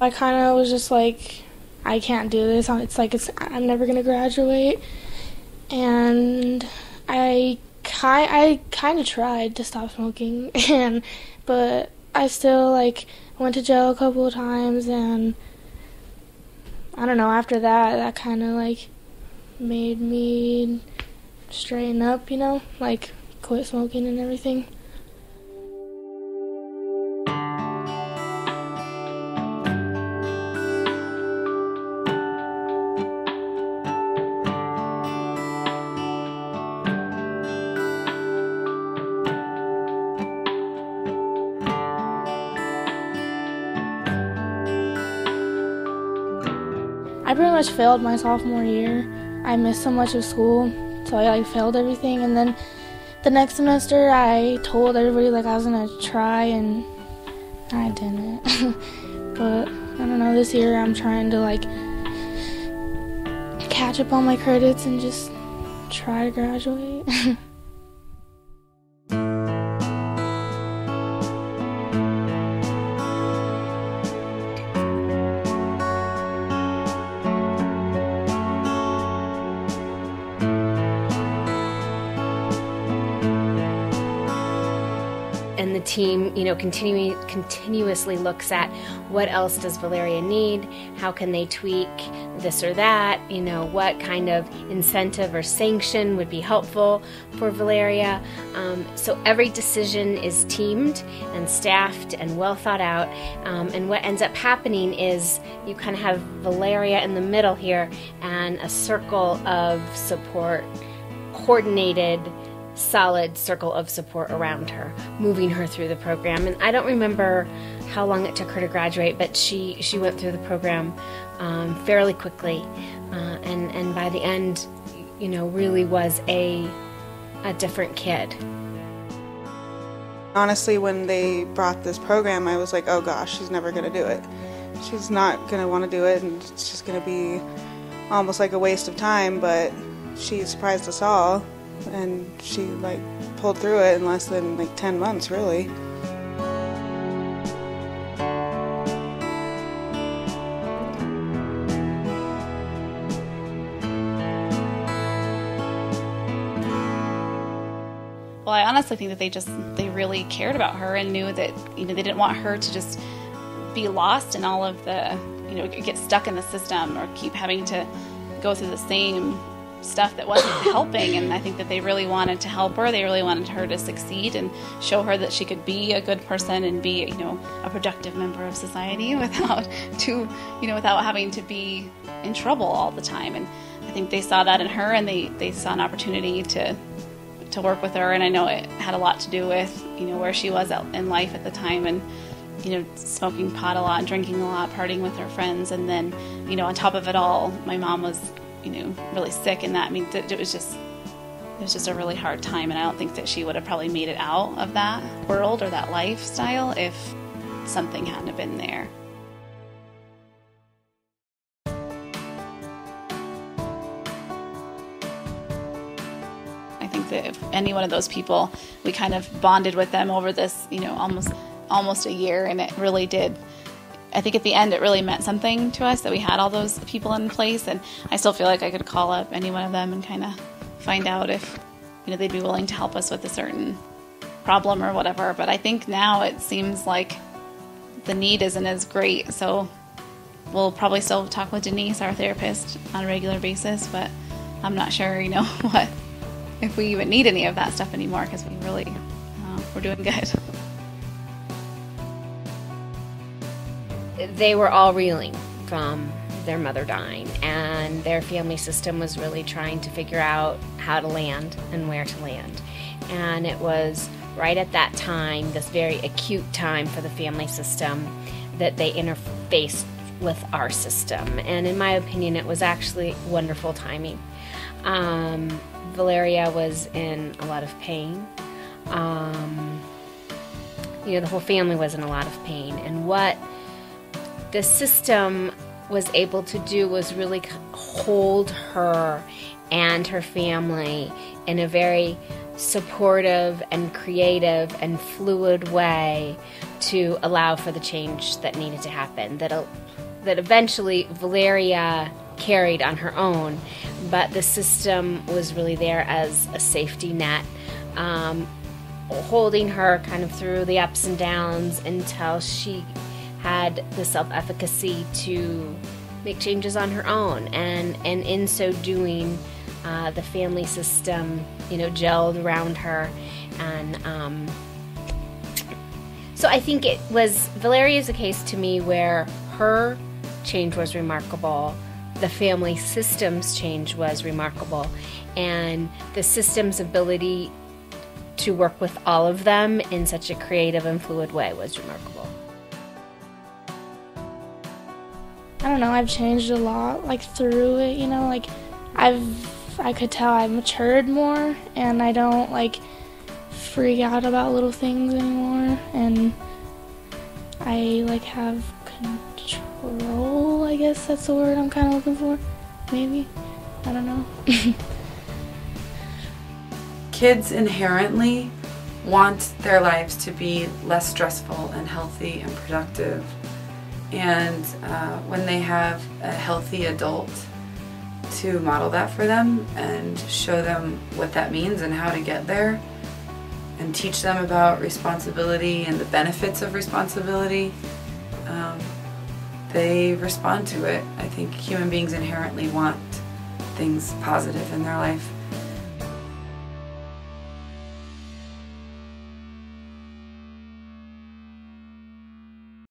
I kind of was just like, I can't do this. I'm never going to graduate. And I kind of tried to stop smoking, but I still went to jail a couple of times, and I don't know, after that kind of made me straighten up, quit smoking and everything. I pretty much failed my sophomore year. I missed so much of school, so I failed everything. And then the next semester, I told everybody I was gonna try, and I didn't. But I don't know. This year, I'm trying to catch up on my credits and just try to graduate. And the team, continuously looks at what else does Valerya need, how can they tweak this or that, what kind of incentive or sanction would be helpful for Valerya. So every decision is teamed and staffed and well thought out. And what ends up happening is you kind of have Valerya in the middle here and a circle of support, coordinated, solid circle of support around her, moving her through the program. And I don't remember how long it took her to graduate, but she went through the program fairly quickly, and by the end, really was a different kid. Honestly, when they brought this program, I was like, oh gosh, she's never going to do it. She's not going to want to do it, and it's just going to be almost like a waste of time, but she surprised us all. And she pulled through it in less than 10 months, really. Well, I honestly think that they really cared about her and knew that they didn't want her to just be lost in all of the get stuck in the system or keep having to go through the same stuff that wasn't helping. And I think that they really wanted to help her. They really wanted her to succeed and show her that she could be a good person and be a productive member of society without having to be in trouble all the time. And I think they saw that in her, and they saw an opportunity to work with her. And I know it had a lot to do with where she was in life at the time, and smoking pot a lot, drinking a lot, partying with her friends. And then on top of it all, my mom was really sick, and that it was just a really hard time, and I don't think that she would have probably made it out of that world or that lifestyle if something hadn't been there. I think that if any one of those people, we kind of bonded with them over this, almost a year, and it really did. I think at the end it really meant something to us that we had all those people in place, and I still feel like I could call up any one of them and kind of find out if they'd be willing to help us with a certain problem or whatever. But I think now it seems like the need isn't as great, so we'll probably still talk with Denise, our therapist, on a regular basis, but I'm not sure if we even need any of that stuff anymore, because we're doing good. They were all reeling from their mother dying, and their family system was really trying to figure out how to land and where to land. And it was right at that time, this very acute time for the family system, that they interfaced with our system. And in my opinion, it was actually wonderful timing. Valerya was in a lot of pain. The whole family was in a lot of pain. And what the system was able to do was really hold her and her family in a very supportive and creative and fluid way to allow for the change that needed to happen, that eventually Valerya carried on her own, but the system was really there as a safety net, holding her kind of through the ups and downs until she had the self-efficacy to make changes on her own, and in so doing, the family system, gelled around her, and so I think Valerya is a case to me where her change was remarkable, the family system's change was remarkable, and the system's ability to work with all of them in such a creative and fluid way was remarkable. I don't know, I've changed a lot, through it, I could tell I matured more, and I don't, freak out about little things anymore, and I, have control, I guess that's the word I'm kind of looking for, maybe, I don't know. Kids inherently want their lives to be less stressful and healthy and productive. And when they have a healthy adult to model that for them and show them what that means and how to get there, and teach them about responsibility and the benefits of responsibility, they respond to it. I think human beings inherently want things positive in their life.